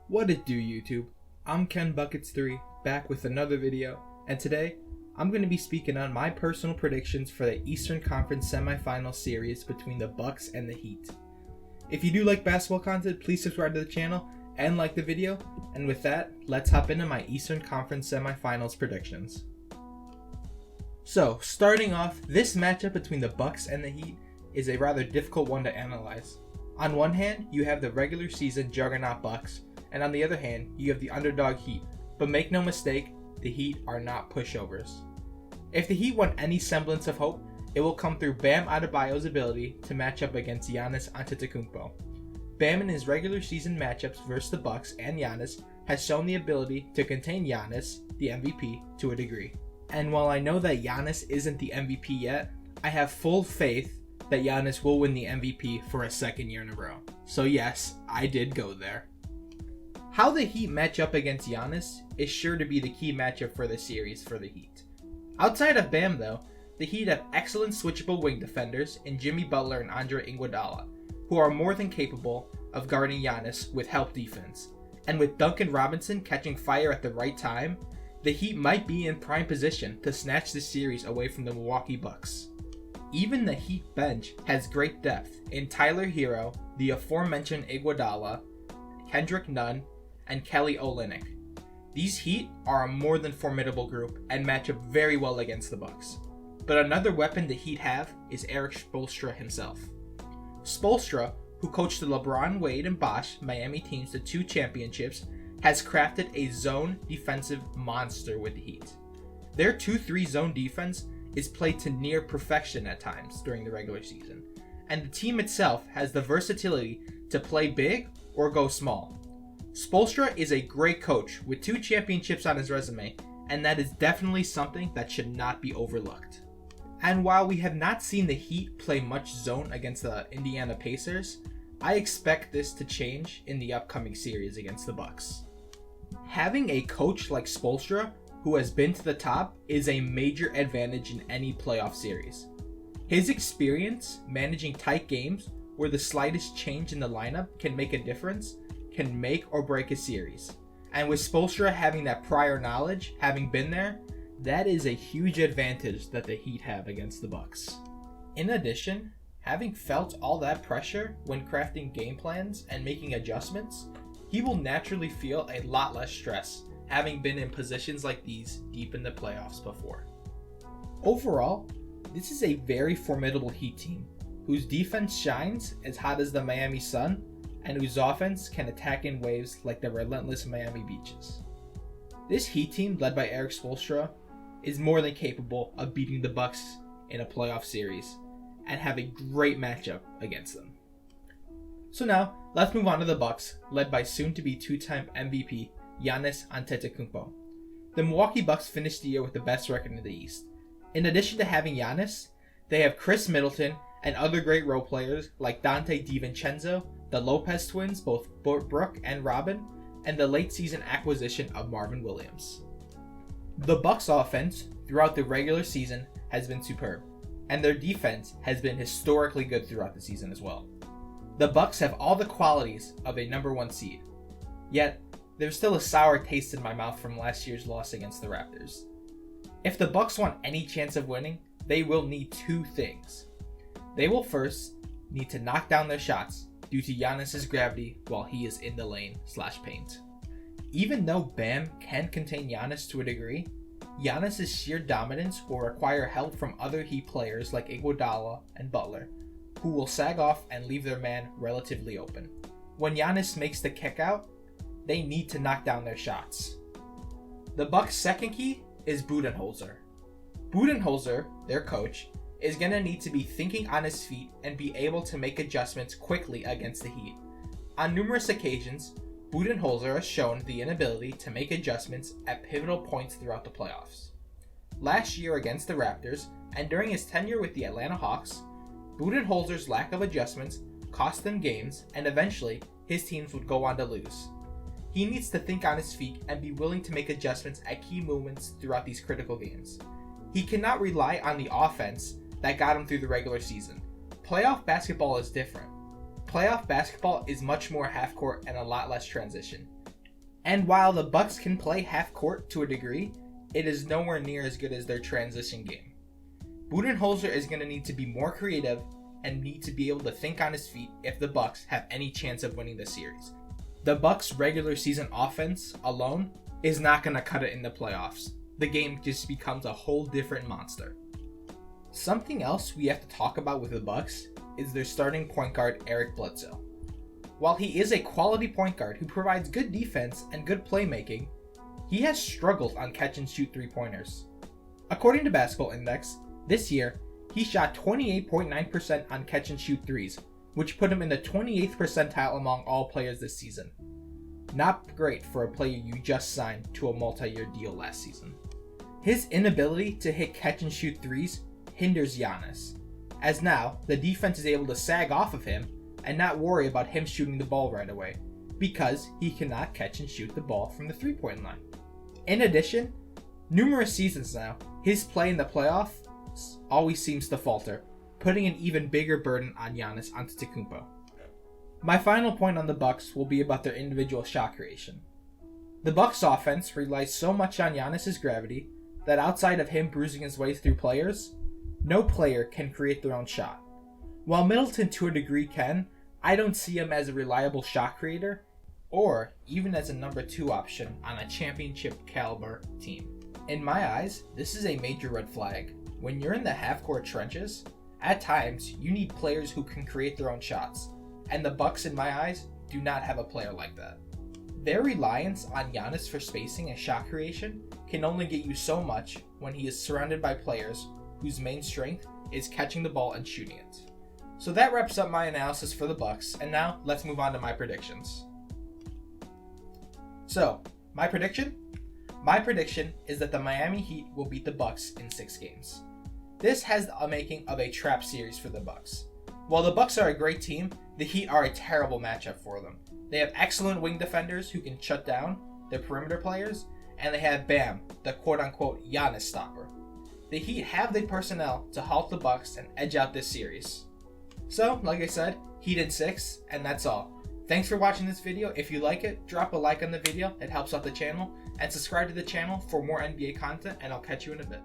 What it do, YouTube? I'm Ken Buckets3, back with another video, and today I'm going to be speaking on my personal predictions for the Eastern Conference Semifinal series between the Bucks and the Heat. If you do like basketball content, please subscribe to the channel and like the video, and with that, let's hop into my Eastern Conference Semifinals predictions. So, starting off, this matchup between the Bucks and the Heat is a rather difficult one to analyze. On one hand, you have the regular season juggernaut Bucks, and on the other hand, you have the underdog Heat. But make no mistake, the Heat are not pushovers. If the Heat want any semblance of hope, it will come through Bam Adebayo's ability to match up against Giannis Antetokounmpo. Bam in his regular season matchups versus the Bucks and Giannis has shown the ability to contain Giannis, the MVP, to a degree. And while I know that Giannis isn't the MVP yet, I have full faith that Giannis will win the MVP for a second year in a row. So yes, I did go there. How the Heat match up against Giannis is sure to be the key matchup for the series for the Heat. Outside of Bam though, the Heat have excellent switchable wing defenders in Jimmy Butler and Andre Iguodala, who are more than capable of guarding Giannis with help defense. And with Duncan Robinson catching fire at the right time, the Heat might be in prime position to snatch the series away from the Milwaukee Bucks. Even the Heat bench has great depth in Tyler Hero, the aforementioned Iguodala, Kendrick Nunn, and Kelly Olynyk. These Heat are a more than formidable group and match up very well against the Bucks. But another weapon the Heat have is Erik Spoelstra himself. Spoelstra, who coached the LeBron, Wade, and Bosh Miami teams to 2 championships, has crafted a zone defensive monster with the Heat. Their 2-3 zone defense is played to near perfection at times during the regular season, and the team itself has the versatility to play big or go small. Spoelstra is a great coach with 2 championships on his resume, and that is definitely something that should not be overlooked. And while we have not seen the Heat play much zone against the Indiana Pacers, I expect this to change in the upcoming series against the Bucks. Having a coach like Spoelstra, who has been to the top, is a major advantage in any playoff series. His experience managing tight games where the slightest change in the lineup can make a difference can make or break a series. And with Spoelstra having that prior knowledge, having been there, that is a huge advantage that the Heat have against the Bucks. In addition, having felt all that pressure when crafting game plans and making adjustments, he will naturally feel a lot less stress, having been in positions like these deep in the playoffs before. Overall, this is a very formidable Heat team, whose defense shines as hot as the Miami sun, and whose offense can attack in waves like the relentless Miami beaches. This Heat team, led by Erik Spoelstra, is more than capable of beating the Bucks in a playoff series, and have a great matchup against them. So now, let's move on to the Bucks, led by soon-to-be 2-time MVP Giannis Antetokounmpo. The Milwaukee Bucks finished the year with the best record in the East. In addition to having Giannis, they have Chris Middleton and other great role players like Dante DiVincenzo, the Lopez twins, both Brooke and Robin, and the late-season acquisition of Marvin Williams. The Bucks' offense throughout the regular season has been superb, and their defense has been historically good throughout the season as well. The Bucks have all the qualities of a number 1 seed, yet there's still a sour taste in my mouth from last year's loss against the Raptors. If the Bucks want any chance of winning, they will need 2 things. They will first need to knock down their shots due to Giannis' gravity while he is in the lane/paint. Even though Bam can contain Giannis to a degree, Giannis' sheer dominance will require help from other Heat players like Iguodala and Butler, who will sag off and leave their man relatively open. When Giannis makes the kick out, they need to knock down their shots. The Bucks' second key is Budenholzer. Budenholzer, their coach, is going to need to be thinking on his feet and be able to make adjustments quickly against the Heat. On numerous occasions, Budenholzer has shown the inability to make adjustments at pivotal points throughout the playoffs. Last year against the Raptors, and during his tenure with the Atlanta Hawks, Budenholzer's lack of adjustments cost them games, and eventually, his teams would go on to lose. He needs to think on his feet and be willing to make adjustments at key moments throughout these critical games. He cannot rely on the offense that got him through the regular season. Playoff basketball is different. Playoff basketball is much more half-court and a lot less transition. And while the Bucks can play half court to a degree, it is nowhere near as good as their transition game. Budenholzer is going to need to be more creative and need to be able to think on his feet if the Bucks have any chance of winning the series. The Bucks' regular season offense alone is not going to cut it in the playoffs. The game just becomes a whole different monster. Something else we have to talk about with the Bucks is their starting point guard Eric Bledsoe. While he is a quality point guard who provides good defense and good playmaking, he has struggled on catch and shoot 3-pointers. According to Basketball Index, this year he shot 28.9% on catch and shoot threes, which put him in the 28th percentile among all players this season. Not great for a player you just signed to a multi-year deal last season. His inability to hit catch and shoot threes hinders Giannis, as now the defense is able to sag off of him and not worry about him shooting the ball right away, because he cannot catch and shoot the ball from the 3-point line. In addition, numerous seasons now, his play in the playoffs always seems to falter, putting an even bigger burden on Giannis Antetokounmpo. My final point on the Bucks will be about their individual shot creation. The Bucks offense relies so much on Giannis' gravity that outside of him bruising his way through players, no player can create their own shot. While Middleton to a degree can, I don't see him as a reliable shot creator or even as a number 2 option on a championship caliber team. In my eyes, this is a major red flag. When you're in the half-court trenches, at times you need players who can create their own shots, and the Bucks in my eyes do not have a player like that. Their reliance on Giannis for spacing and shot creation can only get you so much when he is surrounded by players whose main strength is catching the ball and shooting it. So that wraps up my analysis for the Bucks, and now let's move on to my predictions. So, my prediction? My prediction is that the Miami Heat will beat the Bucks in 6 games. This has a making of a trap series for the Bucks. While the Bucks are a great team, the Heat are a terrible matchup for them. They have excellent wing defenders who can shut down their perimeter players, and they have Bam, the quote-unquote Giannis stopper. The Heat have the personnel to halt the Bucks and edge out this series. So, like I said, Heat in 6, and that's all. Thanks for watching this video. If you like it, drop a like on the video, it helps out the channel, and subscribe to the channel for more NBA content, and I'll catch you in a bit.